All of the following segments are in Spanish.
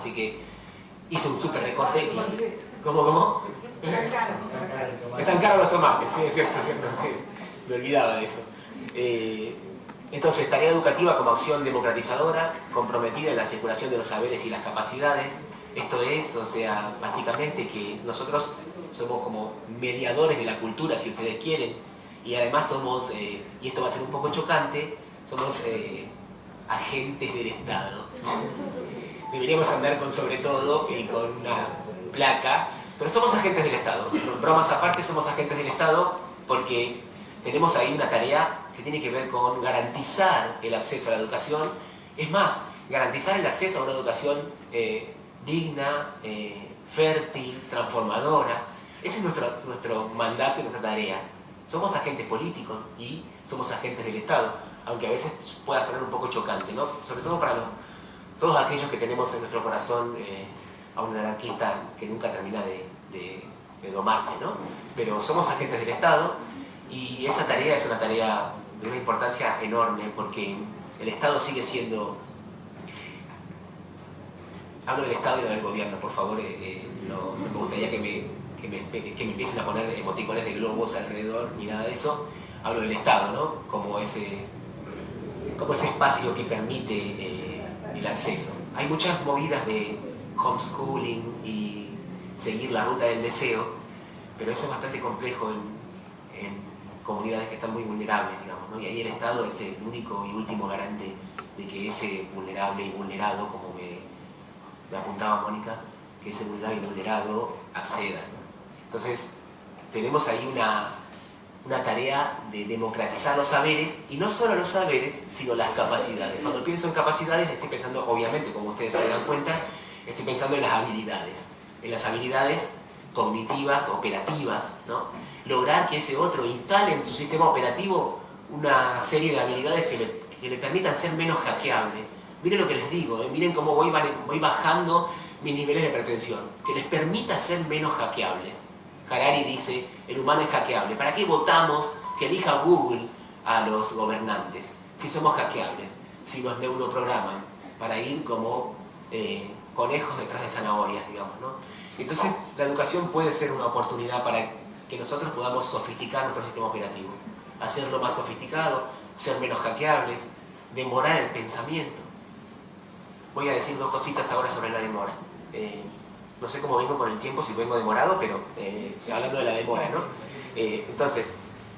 así que hice un súper recorte y... ¿Cómo? Están caros los tomates, sí, es cierto, sí, me olvidaba de eso. Entonces, tarea educativa como acción democratizadora, comprometida en la circulación de los saberes y las capacidades. Esto es, o sea, básicamente que nosotros somos como mediadores de la cultura, si ustedes quieren, y además somos, y esto va a ser un poco chocante, somos agentes del Estado. Deberíamos andar con sobre todo y con una placa, pero somos agentes del Estado. Bromas aparte, somos agentes del Estado porque tenemos ahí una tarea que tiene que ver con garantizar el acceso a la educación. Es más, garantizar el acceso a una educación digna, fértil, transformadora. Ese es nuestro mandato y nuestra tarea. Somos agentes políticos y somos agentes del Estado, aunque a veces pueda sonar un poco chocante, ¿no? Sobre todo para todos aquellos que tenemos en nuestro corazón a un anarquista que nunca termina de domarse, ¿no? Pero somos agentes del Estado y esa tarea es una tarea de una importancia enorme porque el Estado sigue siendo... Hablo del Estado y no del gobierno, por favor, no me gustaría que me empiecen a poner emoticones de globos alrededor ni nada de eso. Hablo del Estado, ¿no? Como ese espacio que permite el acceso. Hay muchas movidas de homeschooling y seguir la ruta del deseo, pero eso es bastante complejo en comunidades que están muy vulnerables, digamos, ¿no? Y ahí el Estado es el único y último garante de que ese vulnerable y vulnerado, como me apuntaba Mónica, que ese vulnerable y vulnerado acceda, ¿no? Entonces, tenemos ahí una tarea de democratizar los saberes, y no solo los saberes, sino las capacidades. Cuando pienso en capacidades, estoy pensando, obviamente, como ustedes se dan cuenta, estoy pensando en las habilidades cognitivas, operativas, ¿no? Lograr que ese otro instale en su sistema operativo una serie de habilidades que le permitan ser menos hackeable. Miren lo que les digo, miren cómo voy bajando mis niveles de pretensión, que les permita ser menos hackeables. Harari dice, el humano es hackeable. ¿Para qué votamos que elija Google a los gobernantes? Si somos hackeables, si nos neuroprograman para ir como conejos detrás de zanahorias, digamos, ¿no? Entonces, la educación puede ser una oportunidad para que nosotros podamos sofisticar nuestro sistema operativo, hacerlo más sofisticado, ser menos hackeables, demorar el pensamiento. Voy a decir dos cositas ahora sobre la demora. No sé cómo vengo con el tiempo, si vengo demorado, pero hablando de la demora, ¿no? Entonces,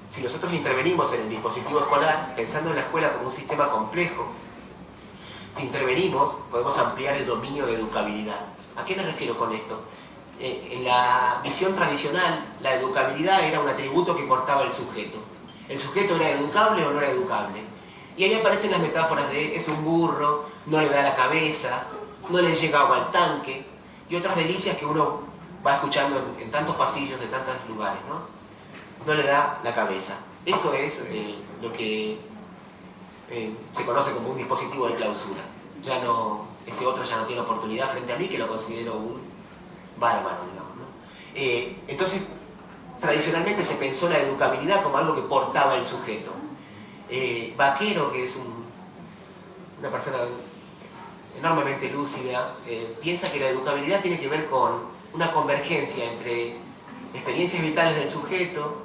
si nosotros intervenimos en el dispositivo escolar, pensando en la escuela como un sistema complejo, si intervenimos, podemos ampliar el dominio de educabilidad. ¿A qué me refiero con esto? En la visión tradicional, la educabilidad era un atributo que portaba el sujeto. ¿El sujeto era educable o no era educable? Y ahí aparecen las metáforas de es un burro, no le da la cabeza, no le llega agua al tanque, y otras delicias que uno va escuchando en tantos pasillos de tantos lugares, ¿no? No le da la cabeza. Eso es lo que se conoce como un dispositivo de clausura. Ese otro ya no tiene oportunidad frente a mí, que lo considero un bárbaro, digamos, ¿no? Entonces, tradicionalmente se pensó la educabilidad como algo que portaba el sujeto. Vaquero, que es una persona enormemente lúcida, piensa que la educabilidad tiene que ver con una convergencia entre experiencias vitales del sujeto,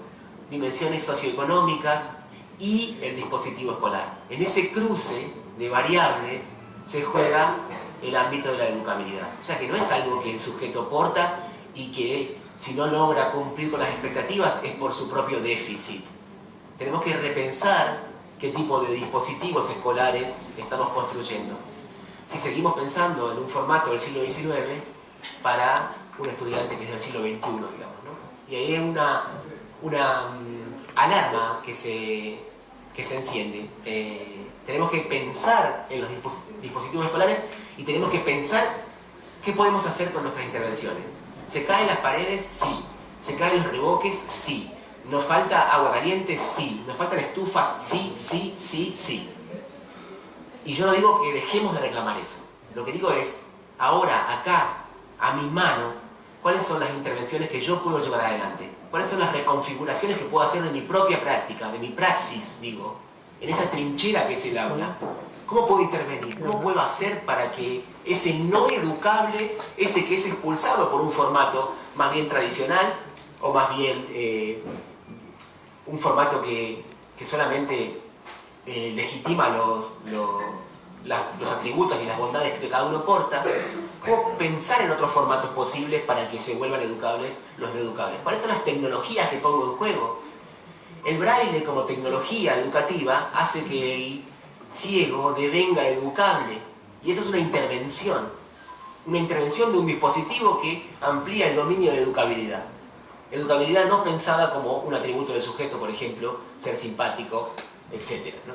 dimensiones socioeconómicas y el dispositivo escolar. En ese cruce de variables se juega el ámbito de la educabilidad. O sea que no es algo que el sujeto porta y que si no logra cumplir con las expectativas es por su propio déficit. Tenemos que repensar qué tipo de dispositivos escolares estamos construyendo. Si seguimos pensando en un formato del siglo XIX para un estudiante que es del siglo XXI, digamos, ¿no? Y ahí hay una alarma que se enciende. Tenemos que pensar en los dispositivos escolares y tenemos que pensar qué podemos hacer con nuestras intervenciones. ¿Se caen las paredes? Sí. ¿Se caen los revoques? Sí. ¿Nos falta agua caliente? Sí. ¿Nos faltan estufas? Sí, sí, sí, sí. Y yo no digo que dejemos de reclamar eso. Lo que digo es, ahora, acá, a mi mano, ¿cuáles son las intervenciones que yo puedo llevar adelante? ¿Cuáles son las reconfiguraciones que puedo hacer de mi propia práctica, de mi praxis, digo, en esa trinchera que es el aula? ¿Cómo puedo intervenir? ¿Cómo puedo hacer para que ese no educable, ese que es expulsado por un formato más bien tradicional, o más bien un formato que solamente legitima los atributos y las bondades que cada uno porta, cómo pensar en otros formatos posibles para que se vuelvan educables los no educables? ¿Cuáles son las tecnologías que pongo en juego? El braille como tecnología educativa hace que el ciego devenga educable, y eso es una intervención de un dispositivo que amplía el dominio de educabilidad. Educabilidad no pensada como un atributo del sujeto, por ejemplo, ser simpático, etc., ¿no?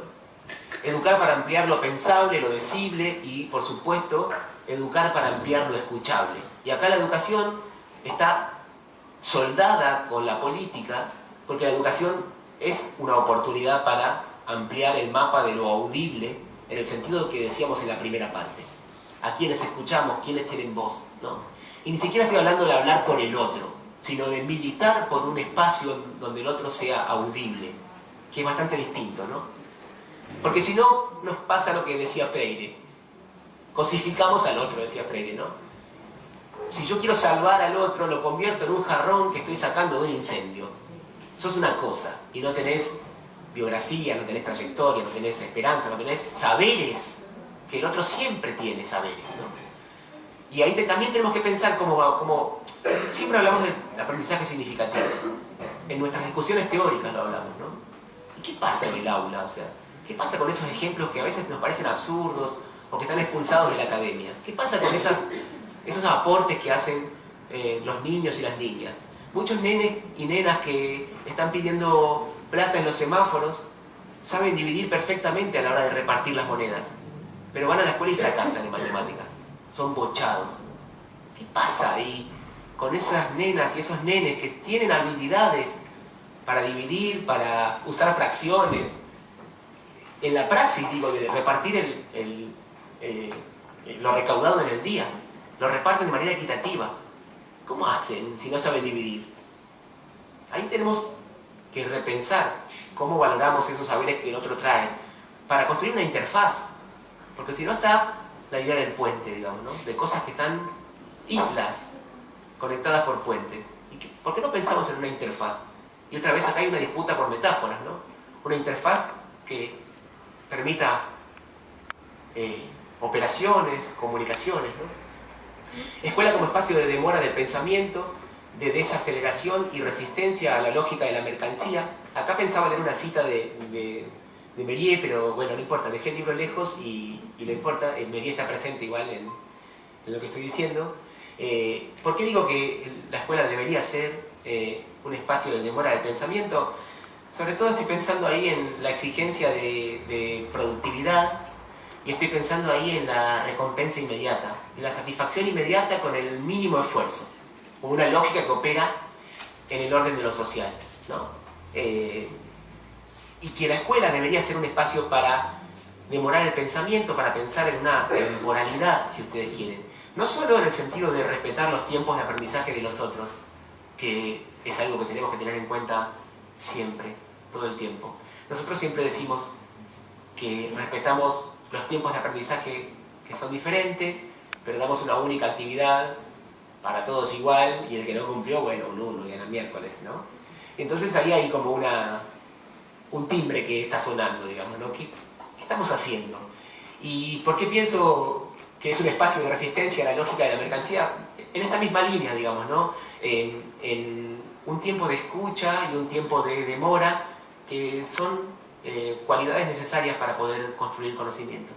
Educar para ampliar lo pensable, lo decible y, por supuesto, educar para ampliar lo escuchable. Y acá la educación está soldada con la política, porque la educación es una oportunidad para ampliar el mapa de lo audible, en el sentido que decíamos en la primera parte. A quienes escuchamos, quienes tienen voz, ¿no? Y ni siquiera estoy hablando de hablar por el otro, sino de militar por un espacio donde el otro sea audible, que es bastante distinto, ¿no? Porque si no, nos pasa lo que decía Freire. Cosificamos al otro, decía Freire, ¿no? Si yo quiero salvar al otro, lo convierto en un jarrón que estoy sacando de un incendio. Sos una cosa y no tenés biografía, no tenés trayectoria, no tenés esperanza, no tenés saberes, que el otro siempre tiene saberes, ¿no? Y ahí también tenemos que pensar como siempre hablamos del aprendizaje significativo. En nuestras discusiones teóricas lo hablamos, ¿no? ¿Y qué pasa en el aula? O sea, ¿qué pasa con esos ejemplos que a veces nos parecen absurdos o que están expulsados de la academia? ¿Qué pasa con esos aportes que hacen los niños y las niñas? Muchos nenes y nenas que están pidiendo plata en los semáforos saben dividir perfectamente a la hora de repartir las monedas, pero van a la escuela y fracasan en matemáticas. Son bochados. ¿Qué pasa ahí con esas nenas y esos nenes que tienen habilidades para dividir, para usar fracciones? En la praxis, digo, de repartir lo recaudado en el día, lo reparten de manera equitativa. ¿Cómo hacen si no saben dividir? Ahí tenemos que repensar cómo valoramos esos saberes que el otro trae para construir una interfaz, porque si no está la idea del puente, digamos, ¿no? De cosas que están islas conectadas por puentes. ¿Por qué no pensamos en una interfaz? Y otra vez acá hay una disputa por metáforas, ¿no? Una interfaz que permita operaciones, comunicaciones, ¿no? Escuela como espacio de demora del pensamiento, de desaceleración y resistencia a la lógica de la mercancía. Acá pensaba leer una cita de Méliès, pero bueno, no importa, dejé el libro lejos y no importa, Méliès está presente igual en lo que estoy diciendo. ¿Por qué digo que la escuela debería ser un espacio de demora del pensamiento? Sobre todo estoy pensando ahí en la exigencia de productividad, y estoy pensando ahí en la recompensa inmediata, en la satisfacción inmediata con el mínimo esfuerzo, como una lógica que opera en el orden de lo social, ¿no? Y que la escuela debería ser un espacio para demorar el pensamiento, para pensar en una temporalidad, si ustedes quieren. No solo en el sentido de respetar los tiempos de aprendizaje de los otros, que es algo que tenemos que tener en cuenta siempre, todo el tiempo. Nosotros siempre decimos que respetamos los tiempos de aprendizaje que son diferentes, pero damos una única actividad para todos igual, y el que no cumplió, bueno, un 1 y era miércoles, ¿no? Entonces ahí hay como un timbre que está sonando, digamos, ¿no? ¿Qué estamos haciendo? ¿Y por qué pienso que es un espacio de resistencia a la lógica de la mercancía? En esta misma línea, digamos, ¿no? En un tiempo de escucha y un tiempo de demora, que son cualidades necesarias para poder construir conocimiento.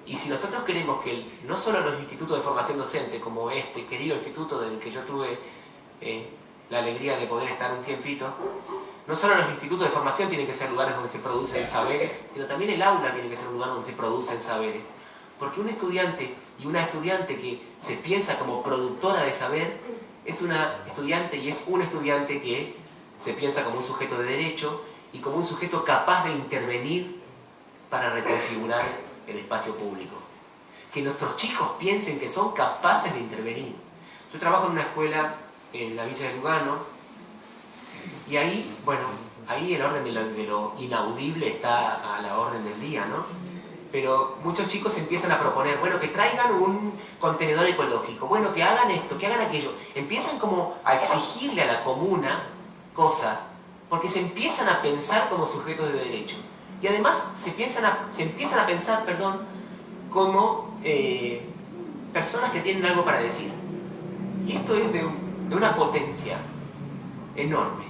Y si nosotros queremos que no solo los institutos de formación docente, como este querido instituto del que yo tuve la alegría de poder estar un tiempito, no solo los institutos de formación tienen que ser lugares donde se producen saberes, sino también el aula tiene que ser un lugar donde se producen saberes. Porque un estudiante y una estudiante que se piensa como productora de saber es una estudiante y es un estudiante que se piensa como un sujeto de derecho y como un sujeto capaz de intervenir para reconfigurar el espacio público. Que nuestros chicos piensen que son capaces de intervenir. Yo trabajo en una escuela en la Villa de Lugano y ahí, bueno, ahí el orden de lo inaudible está a la orden del día, ¿no? Pero muchos chicos empiezan a proponer, bueno, que traigan un contenedor ecológico, bueno, que hagan esto, que hagan aquello. Empiezan como a exigirle a la comuna cosas, porque se empiezan a pensar como sujetos de derecho. Y además se empiezan a pensar, perdón, como personas que tienen algo para decir. Y esto es de una potencia enorme.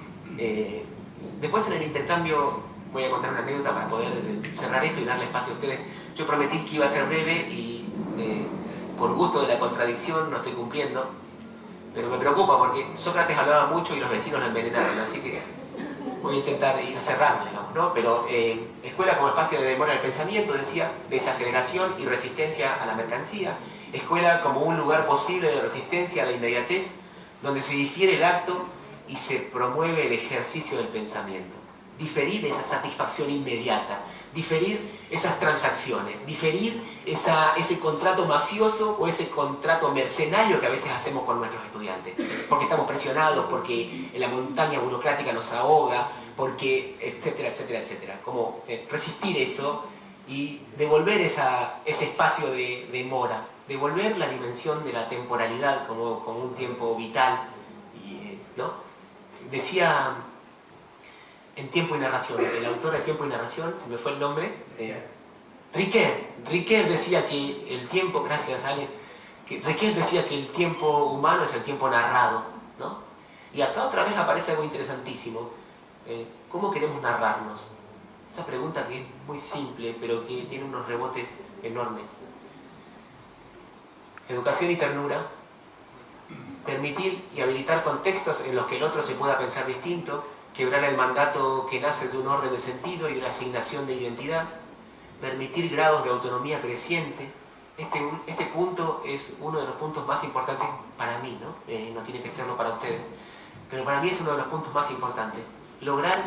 Después en el intercambio voy a contar una anécdota para poder cerrar esto y darle espacio a ustedes. Yo prometí que iba a ser breve y por gusto de la contradicción no estoy cumpliendo, pero me preocupa porque Sócrates hablaba mucho y los vecinos lo envenenaron, así que voy a intentar ir cerrando, digamos, ¿no? Pero escuela como espacio de demora del pensamiento, decía, desaceleración y resistencia a la mercancía. Escuela como un lugar posible de resistencia a la inmediatez, donde se difiere el acto y se promueve el ejercicio del pensamiento. Diferir esa satisfacción inmediata, diferir esas transacciones, diferir ese contrato mafioso o ese contrato mercenario que a veces hacemos con nuestros estudiantes, porque estamos presionados, porque la montaña burocrática nos ahoga, porque etcétera, etcétera, etcétera. Como resistir eso y devolver ese espacio de mora, devolver la dimensión de la temporalidad como un tiempo vital, ¿no? Decía en Tiempo y Narración, el autor de Tiempo y Narración, se me fue el nombre, Riquet decía que el tiempo, gracias Ale, Riquet decía que el tiempo humano es el tiempo narrado, ¿no? Y acá otra vez aparece algo interesantísimo. ¿Cómo queremos narrarnos? Esa pregunta que es muy simple, pero que tiene unos rebotes enormes. Educación y ternura, permitir y habilitar contextos en los que el otro se pueda pensar distinto, quebrar el mandato que nace de un orden de sentido y una asignación de identidad, permitir grados de autonomía creciente. Este punto es uno de los puntos más importantes para mí, ¿no? No tiene que serlo para ustedes, pero para mí es uno de los puntos más importantes. Lograr,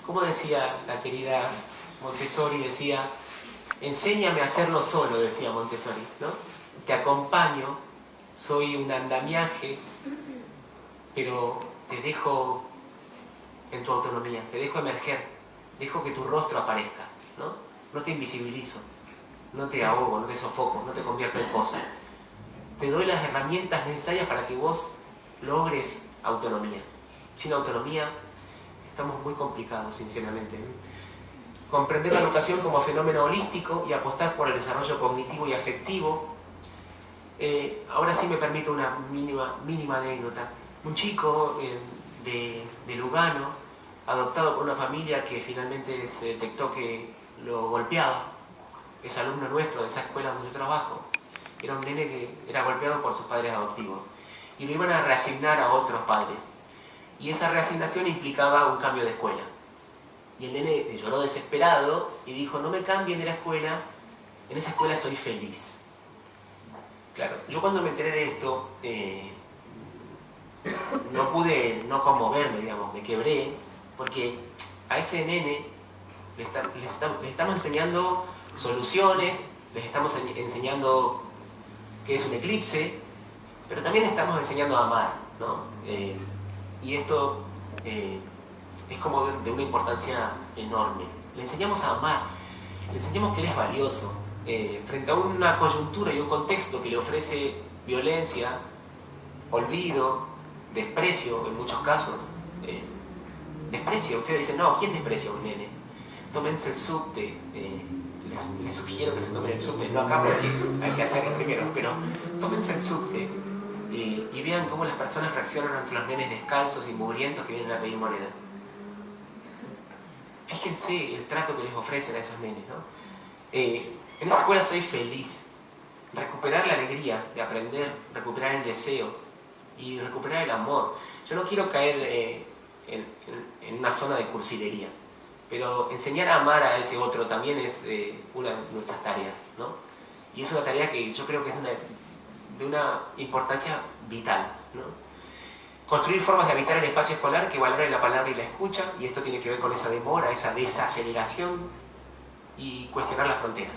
como decía la querida Montessori, decía, enséñame a hacerlo solo, decía Montessori, ¿no? Te acompaño, soy un andamiaje, pero te dejo en tu autonomía, te dejo emerger, dejo que tu rostro aparezca, ¿no? No te invisibilizo, no te ahogo, no te sofoco, no te convierto en cosa. Te doy las herramientas necesarias para que vos logres autonomía. Sin autonomía estamos muy complicados, sinceramente, ¿no? Comprender la educación como fenómeno holístico y apostar por el desarrollo cognitivo y afectivo. Ahora sí me permito una mínima anécdota. Un chico de Lugano, adoptado por una familia que finalmente se detectó que lo golpeaba, es alumno nuestro de esa escuela donde yo trabajo, era un nene que era golpeado por sus padres adoptivos y lo iban a reasignar a otros padres, y esa reasignación implicaba un cambio de escuela, y el nene lloró desesperado y dijo, no me cambien de la escuela, en esa escuela soy feliz. Claro, yo cuando me enteré de esto no pude no conmoverme, digamos, me quebré, porque a ese nene le estamos enseñando soluciones, les estamos enseñando qué es un eclipse, pero también estamos enseñando a amar, ¿no? Y esto es como de una importancia enorme. Le enseñamos a amar, le enseñamos que él es valioso. Frente a una coyuntura y un contexto que le ofrece violencia, olvido, desprecio en muchos casos, desprecio. Ustedes dicen, no, ¿quién desprecia a un nene? Tómense el subte, les sugiero que se tomen el subte, no acá porque hay que hacerlo primero, pero tómense el subte y vean cómo las personas reaccionan ante los nenes descalzos y mugrientos que vienen a pedir moneda. Fíjense el trato que les ofrecen a esos nenes, ¿no? En esta escuela soy feliz. Recuperar la alegría de aprender, recuperar el deseo y recuperar el amor. Yo no quiero caer en una zona de cursilería, pero enseñar a amar a ese otro también es una de nuestras tareas, ¿no? Y es una tarea que yo creo que es de una importancia vital, ¿no? Construir formas de habitar el espacio escolar que valoren la palabra y la escucha, y esto tiene que ver con esa demora, esa desaceleración, y cuestionar las fronteras.